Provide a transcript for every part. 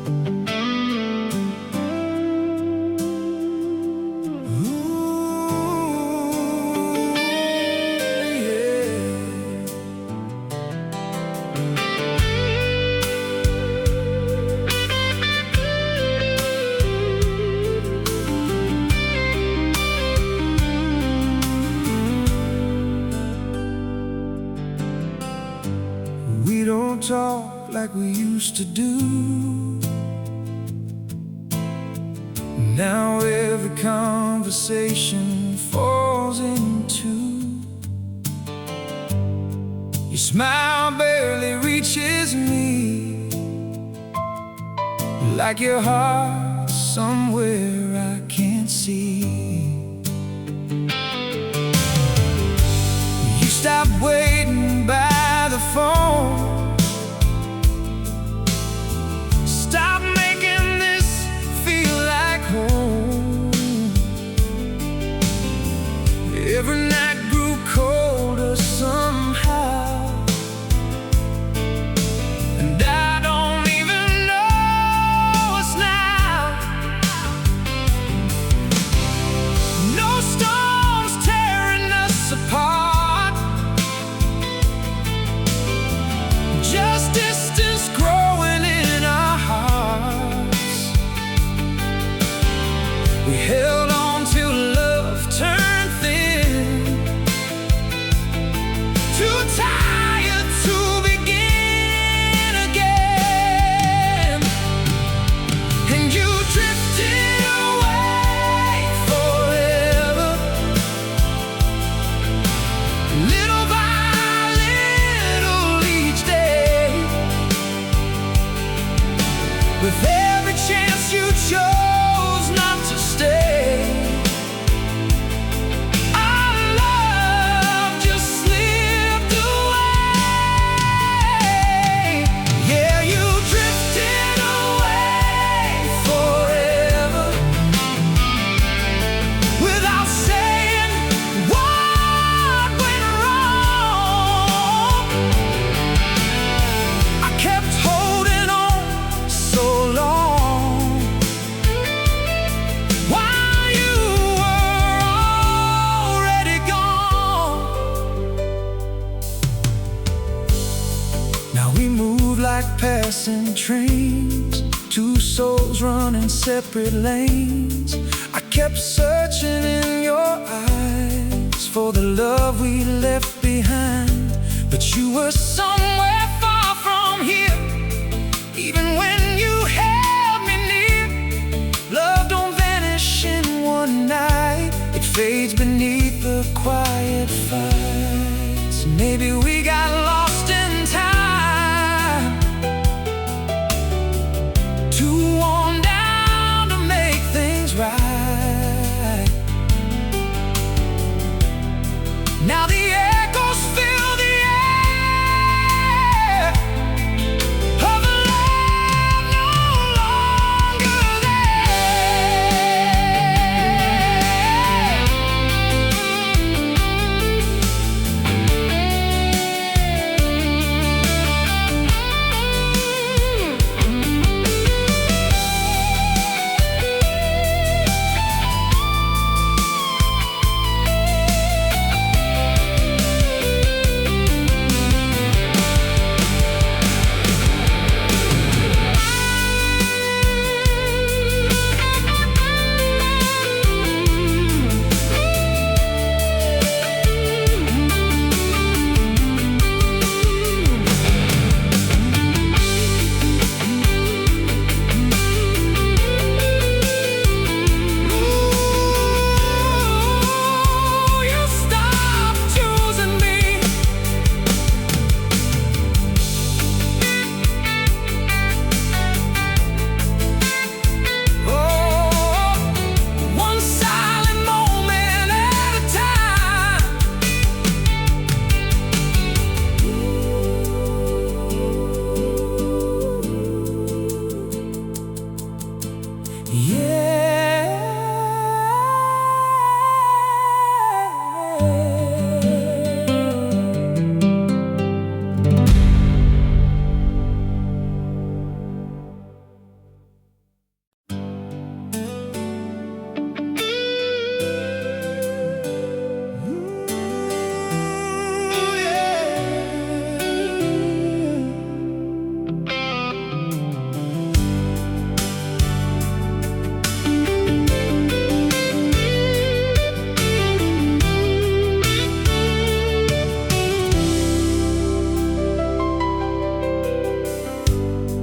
We don't talk like we used to do. Now every conversation falls into your smile barely reaches me, like your heart somewhere I can't see. You stop waiting by the phone. Stop making this feel like home. Every night grew colder somehow, and I don't even know us now. No storms tearing us apart, just distance growing in our hearts. We held on till love turned thin, too tired to begin again. And you drifted away forever, little by little each day. With every chance you chose not to stay, our love just slipped away. Yeah, you drifted away forever, without saying what went wrong. I kept holding on so long while you were already gone. Now we move like passing trains, two souls running separate lanes. I kept searching in your eyes for the love we left behind, but you were somewhere far from here. Even when you held me near, love don't vanish in one night. It fades beneath the quiet fights. Maybe we got lost in time, too worn down to make things right. Now the echoes fill the air,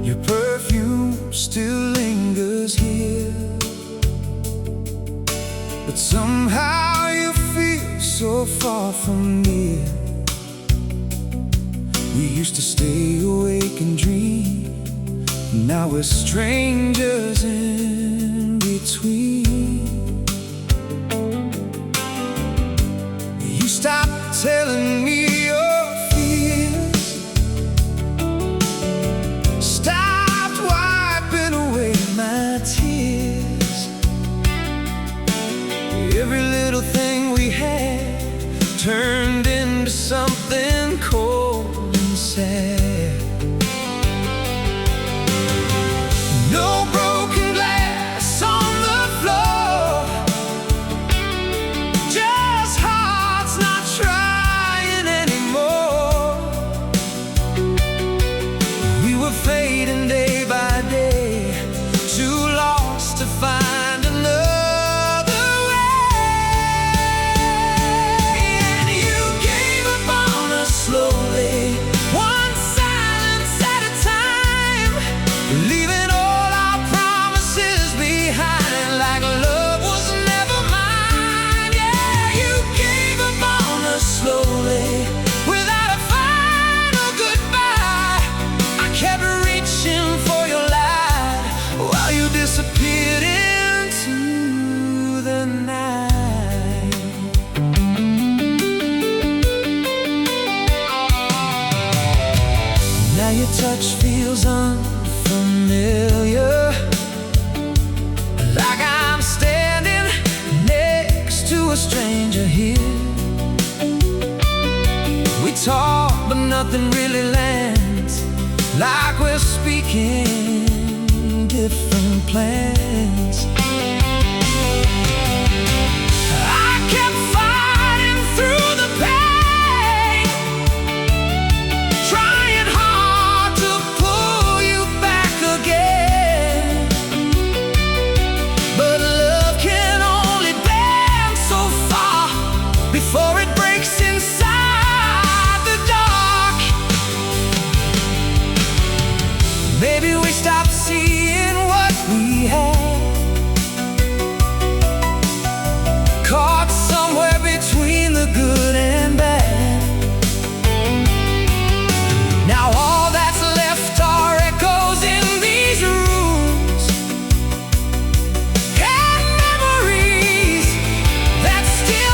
Your perfume still lingers here, but somehow you feel so far from near. We used to stay awake and dream, now we're strangers in between. You stopped telling me your fears, stopped wiping away my tears. Every little thing we had turned into something cold and sad. No broken glass on the floor, just hearts not trying anymore. We were fading day by day, too lost to find another way. And you gave up on us slowly, one silence at a time, leaving all our promises behind, like love was never mine. Yeah, you gave up on us slowly, without a final goodbye. I kept reaching for your light while you disappeared into the night. Now your touch feels unfamiliar, like I'm standing next to a stranger here. We talk, but nothing really lands, like we're speaking different plans. I kept fighting through the pain, trying hard to pull you back again. But love can only bend so far before it breaks inside the dark. Maybe we stopped seeing what we had, caught somewhere between the good and bad. Now all that's left are echoes in these rooms, and memories that still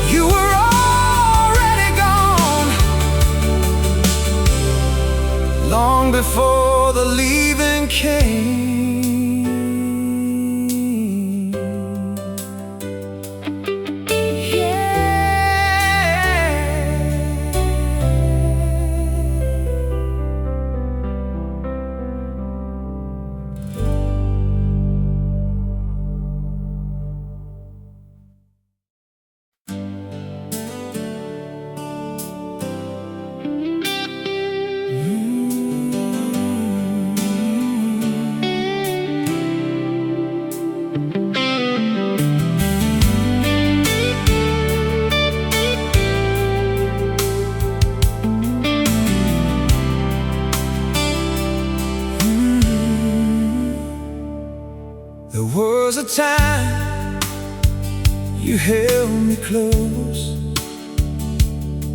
you were already gone, long before the leaving came. There was a time you held me close,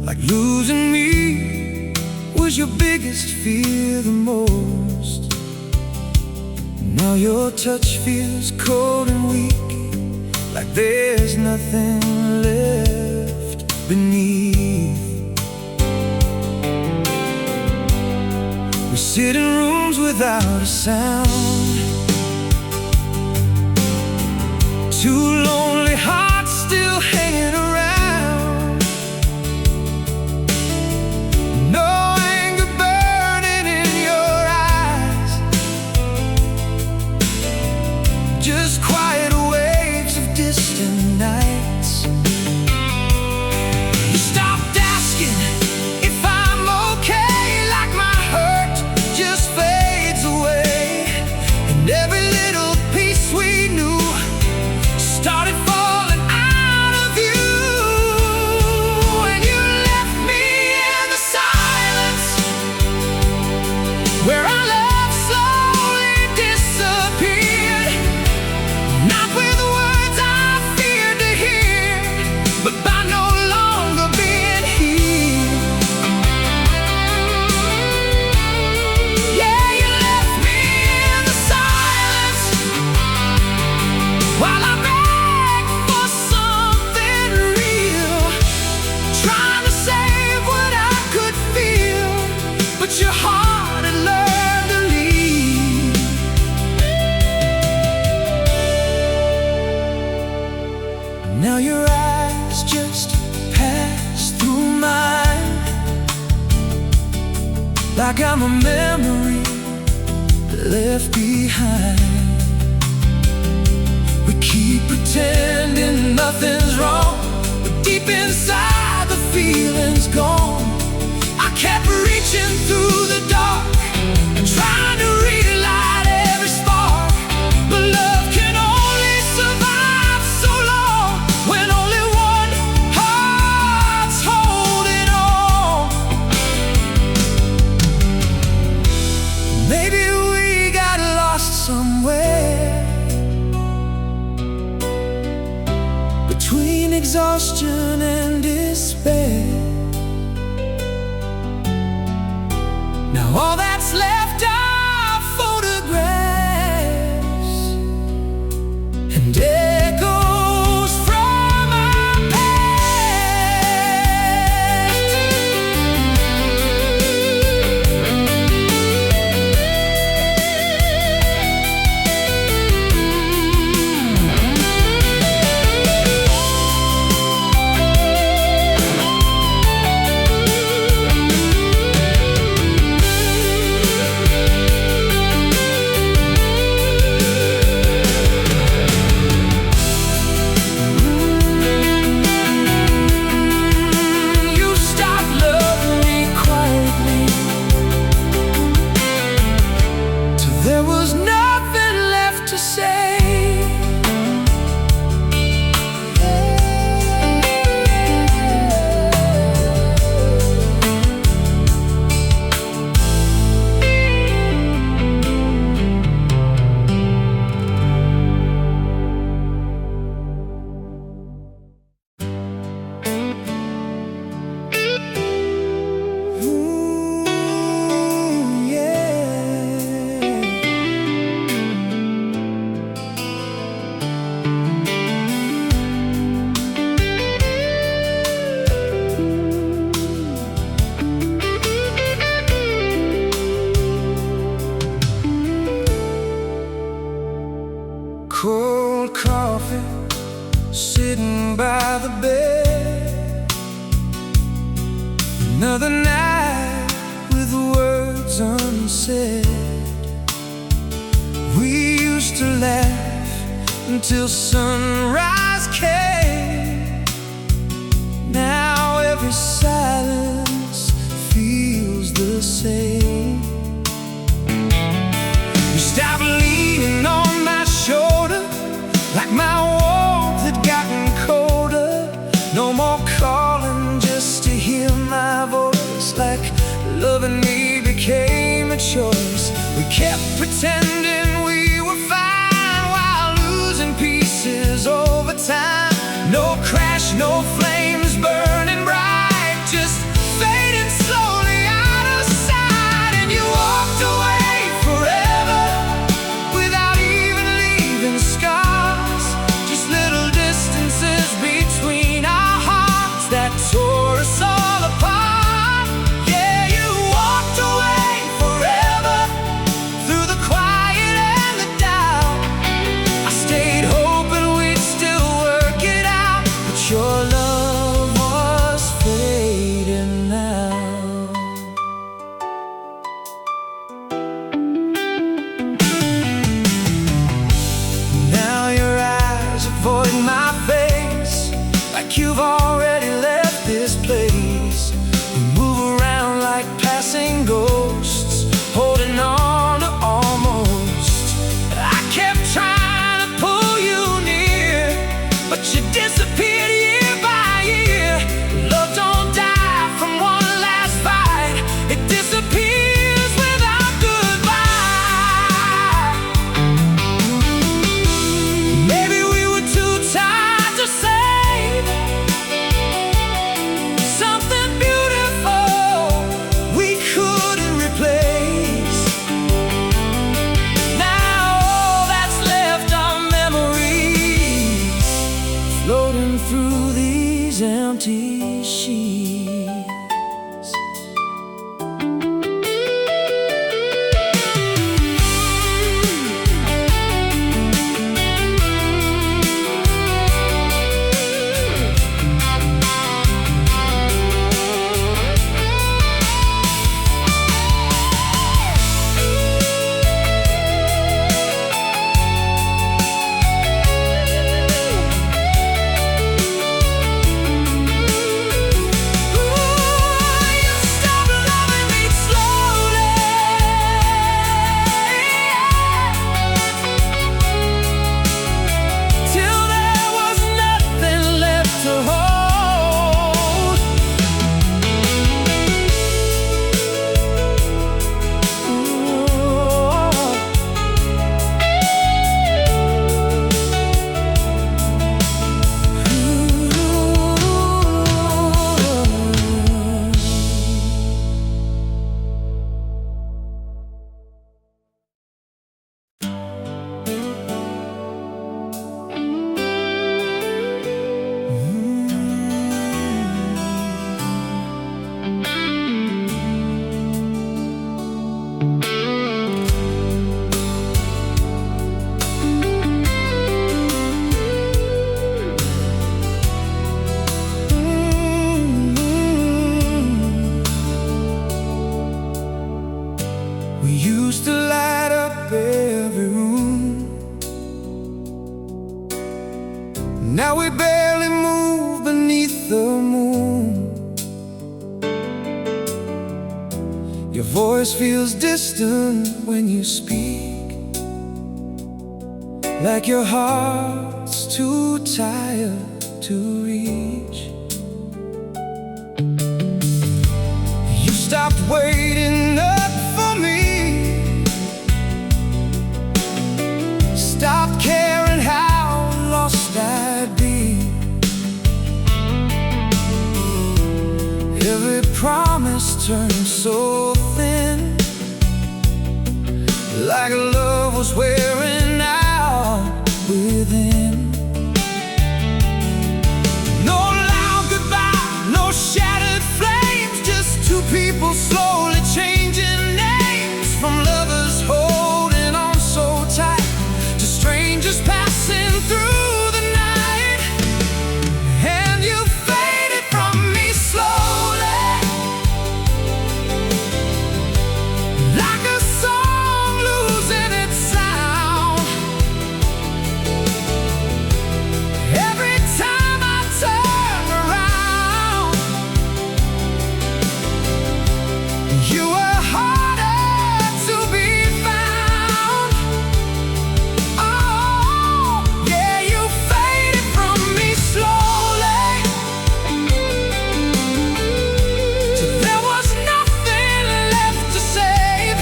like losing me was your biggest fear the most. Now your touch feels cold and weak, There's nothing left beneath. We sit in rooms without a sound, two lonely hearts still hanging around. No anger burning in your eyes, just quiet waves of distant nights. You stopped asking if I'm okay, like my hurt just fades away, and every little piece we knew started falling out of you. And you left me in the silence, where our love slowly disappeared. Not with words I feared to hear, but by no longer being here. Yeah, you left me in the silence, while I begged for something real, trying to save what I could feel, but your heart had learned to leave. Now your eyes just pass through mine, like I'm a memory left behind. We keep pretending nothing's wrong, but deep inside the feeling's gone. I kept reaching through the dark, trying to relight every spark, but love can only survive so long, when only one heart's holding on. Maybe we got lost somewhere between exhaustion and despair. Now all that's left are photographs and echoes from our You stopped loving me quietly, till there was nothing left to say. Cold coffee sitting by the bed, another night with words unsaid. We used to laugh until sunrise came. Now every silence feels the same. You stopped leaning on my shoulder, like my warmth had gotten colder. No more calling just to hear my voice, like loving me became a choice. We kept pretending we were fine, while losing pieces over time. No crash, no flames burning bright, just fading slowly out of sight. And you walked away forever, without even leaving scars, just little distance like you've already left this place. We move around like passing ghosts, holding on to almost. I kept trying to pull you near, but you disappeared year by year. Love don't die from one last fight, it disappears without goodbye. Maybe we were too tired to save something beautiful we couldn't replace. Now all that's left are memories floating through these empty sheets. We used to light up every room. Now we barely move beneath the moon. Your voice feels distant when you speak, like your heart's too tired to reach. You stopped waiting up for me, stopped caring how lost I'd be. Every promise turned so thin, like love was wearing out within. No loud goodbye, no shattered flames, just two people slowly changing names. From lovers holding on so tight to strangers passing through the night. And you faded from me slowly, like a song losing its sound. Every time I turn around, you were harder to be found. Oh, yeah, you faded from me slowly, till there was nothing left to save.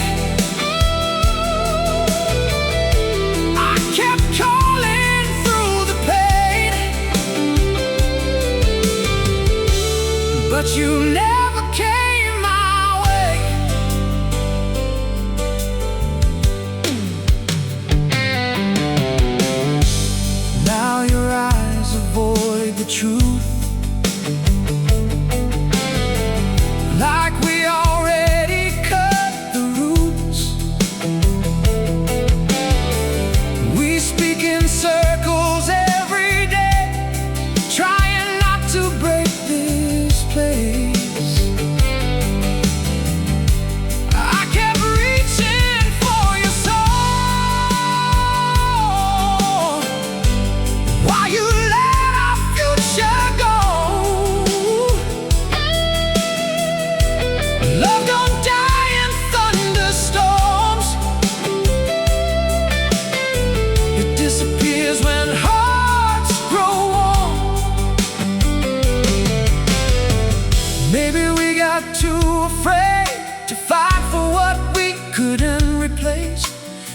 I kept calling through the pain, but you never came my way. Now your eyes avoid the truth, like we already cut the roots. We speak in circles every day, trying not to break this place. I kept reaching for your soul, while you let our future go.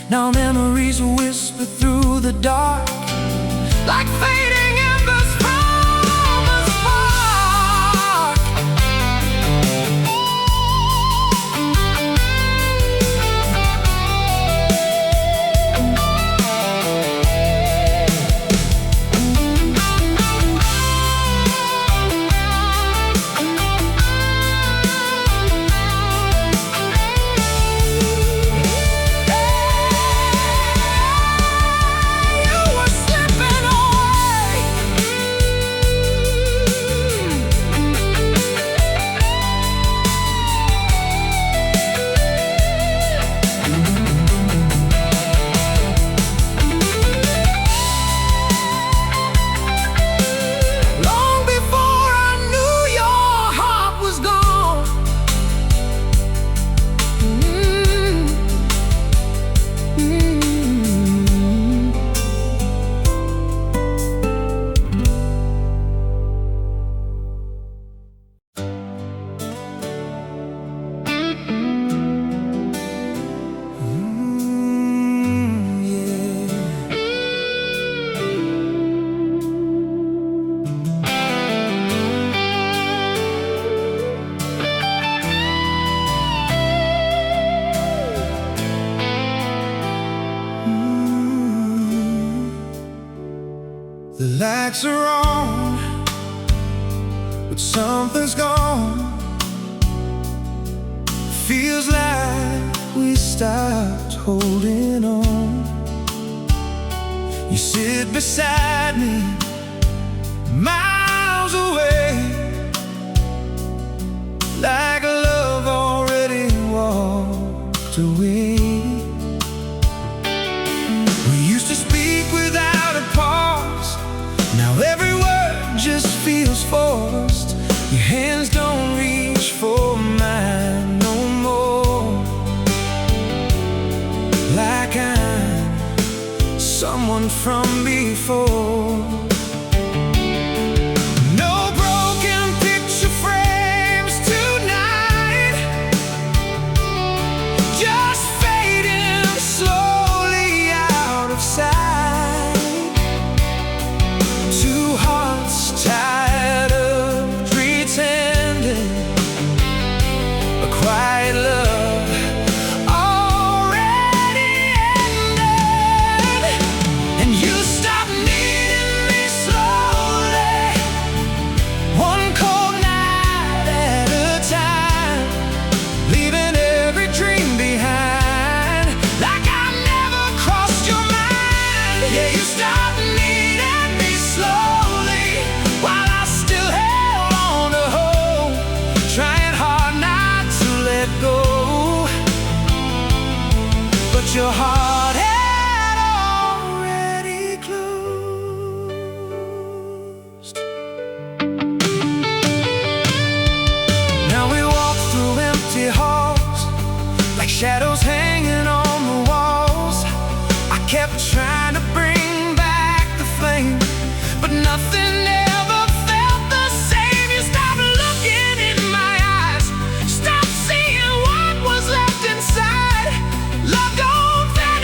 Now memories whisper through the dark, like fading embers from a spark. The lights are on, but something's gone. Feels like we stopped holding on. You sit beside me, miles away, like love already walked away. We used to speak without a pause. Now every word just feels forced. Your hands don't reach for mine no more, like I'm someone from before. No broken picture frames tonight, just fading slowly out of sight. Two hearts tired of pretending, a quiet love already ended. And you stopped needing me slowly, one cold night at a time, leaving every dream behind, like I never crossed your mind. Yeah, you stopped needing me slowly, while I still held on to hope, trying hard not to let go. But your heart had already closed. Now we walk through empty halls, like shadows hanging on the walls. I kept trying to bring back the flame, but nothing ever felt the same. You stopped looking in my eyes, stopped seeing what was left inside. Love don't fade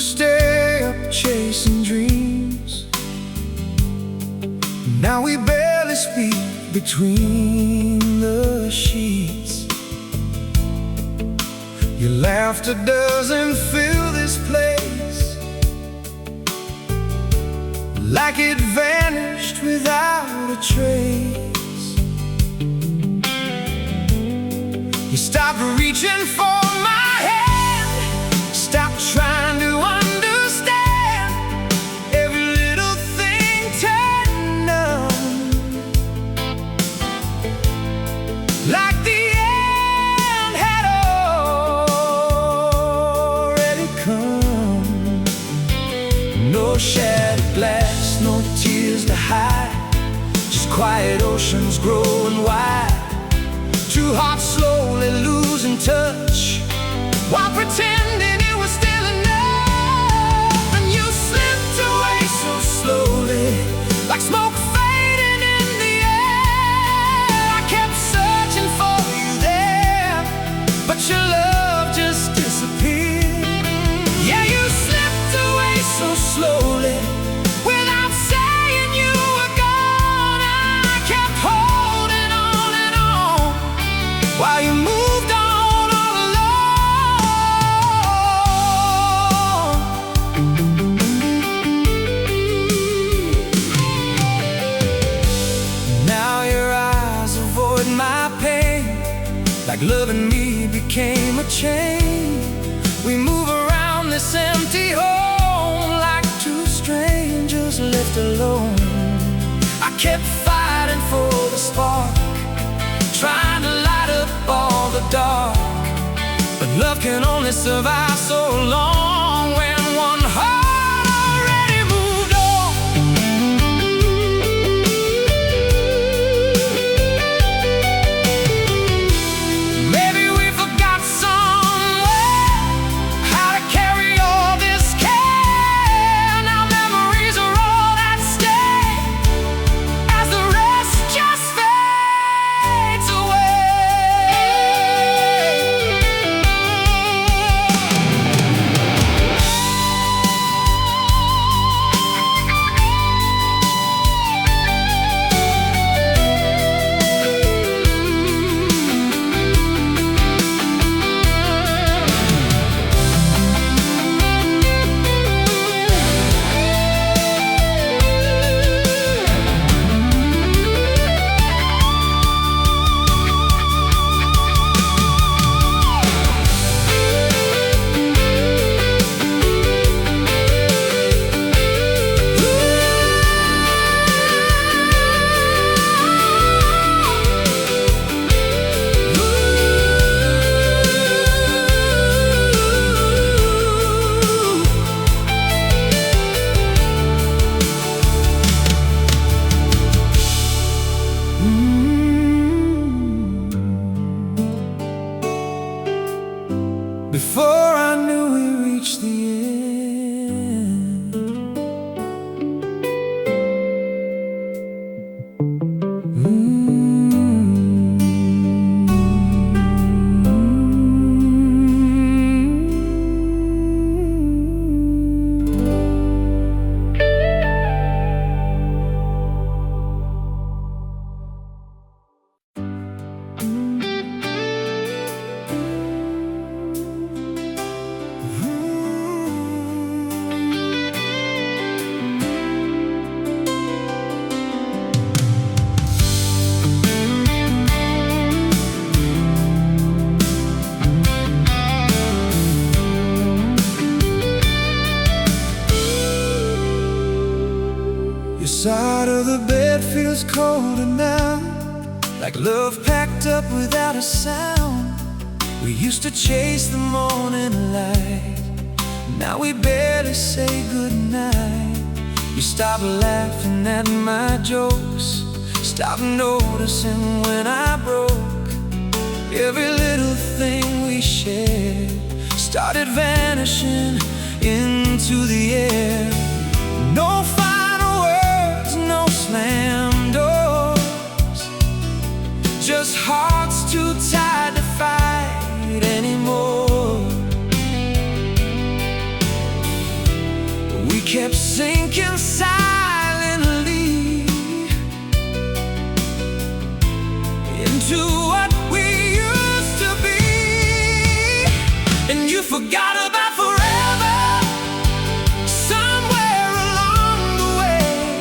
stay up chasing dreams. Now we barely speak between the sheets. Your laughter doesn't fill this place, like it vanished without a trace. You stopped reaching for my hand, stopped trying to understand. Every little thing turned numb, like the end had already come. No shattered glass, no tears to hide, just quiet oceans growing wide. Two hearts slowly losing touch, while pretending it was still enough. And you slipped away so slowly, like smoke fading in the air. I kept searching for you there, but your love just disappeared. Yeah, you slipped away so slowly, without saying you were gone. I kept holding on and on, while you moved on all alone. Now your eyes avoid my pain, like loving me became a chain. We move around this empty home like two strangers left alone. I kept fighting for the spark, trying to light up all the dark. But love can only survive so long, when one heart already moved on. Maybe we forgot somewhere how to carry all this care. Now memories are all that stay, as the rest just fades away. Before I knew we reached the end. Your side of the bed feels colder now, like love packed up without a sound. We used to chase the morning light, now we barely say goodnight. You stopped laughing at my jokes, stopped noticing when I broke. Every little thing we shared started vanishing into the air. No final words, no slam doors, just hearts too tired to fight anymore. kept sinking silently into what we used to be. And you forgot about forever somewhere along the way.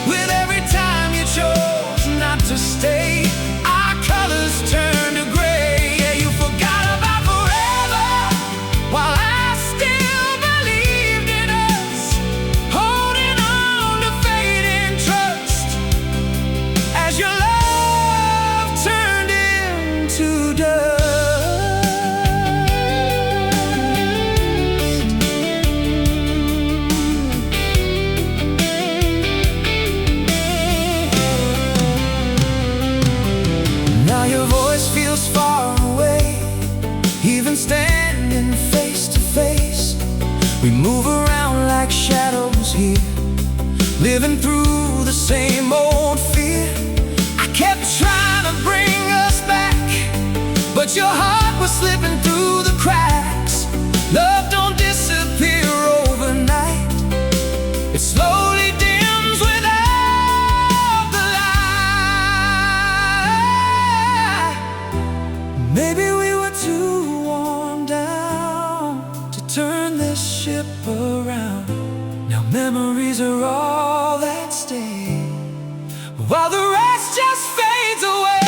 With every time you chose not to stay, our colors turned to gray. Yeah, you forgot about forever while I still believed in us, holding on to fading trust as your love turned into dust. Now your voice feels far away, even standing face to face. We move around like shadows here, living through the same old fear. I kept trying to bring us back, but your heart was slipping through the cracks. Love don't disappear overnight, it slowly dims without the light. Maybe we were too worn down to turn this ship around. Now memories are all that stay, while the rest just fades away.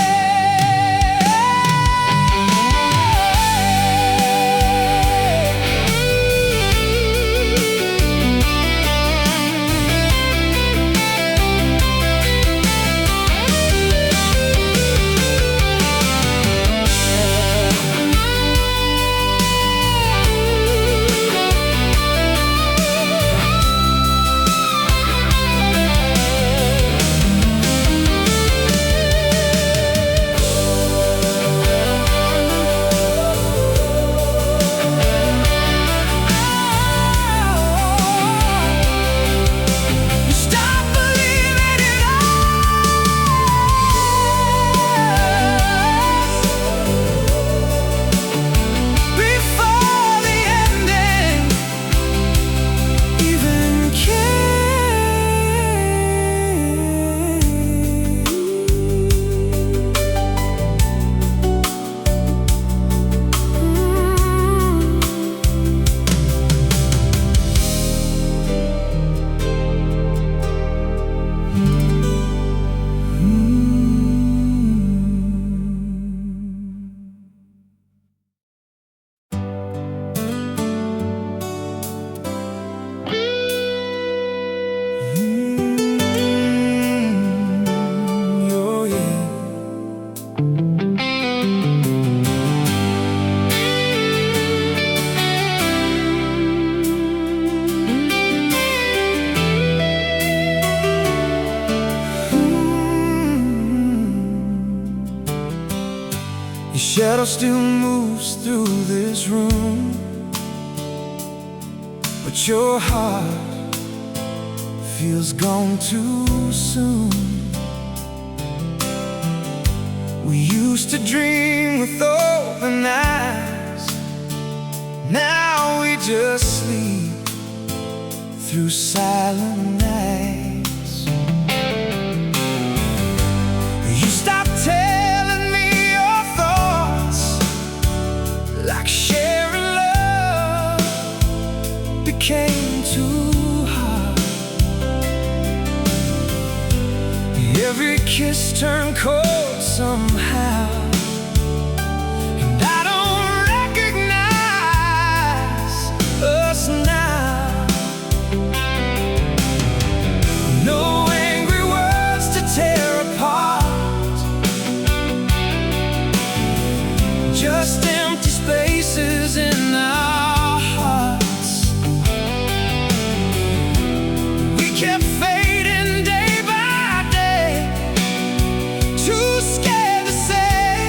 Your shadow still moves through this room, but your heart feels gone too soon. We used to dream with open eyes, now we just sleep through silent nights. You stopped telling me your thoughts, like sharing love became too hard. Every kiss turned cold somehow, and I don't recognize us now. No angry words to tear apart, just empty spaces in our hearts. We kept fading day by day, too scared to say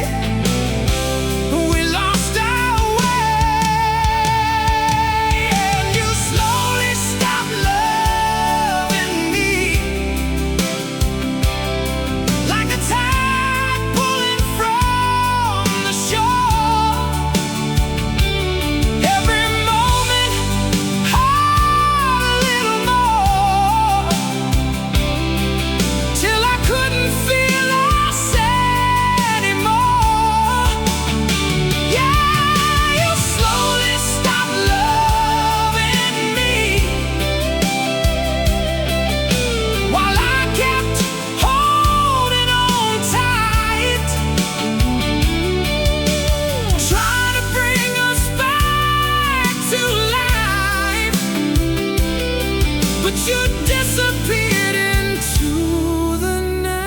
you disappeared into the night.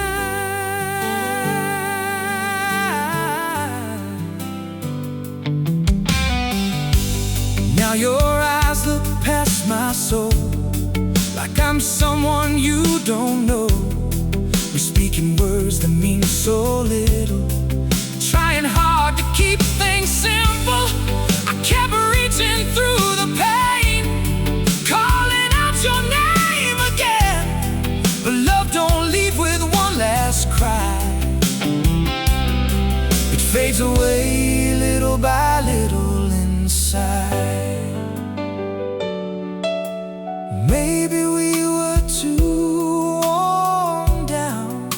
Now your eyes look past my soul, like I'm someone you don't know. We're speaking words that mean so little, trying hard to keep things simple. I kept reaching through the pain, calling out your name again. But love don't leave with one last cry. It fades away little by little inside. Maybe we were too worn down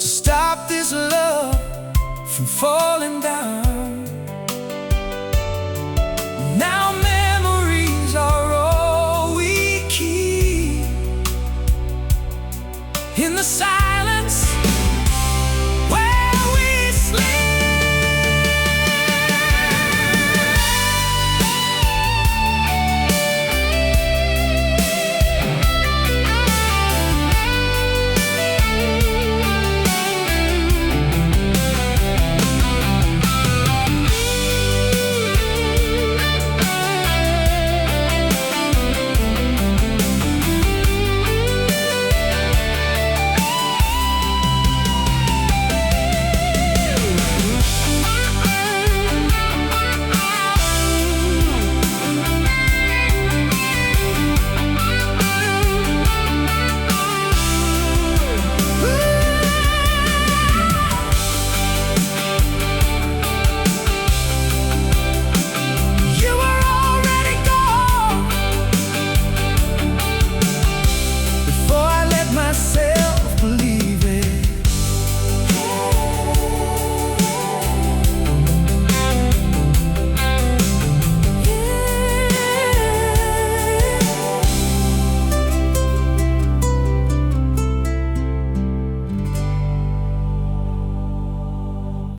to stop this love from falling down.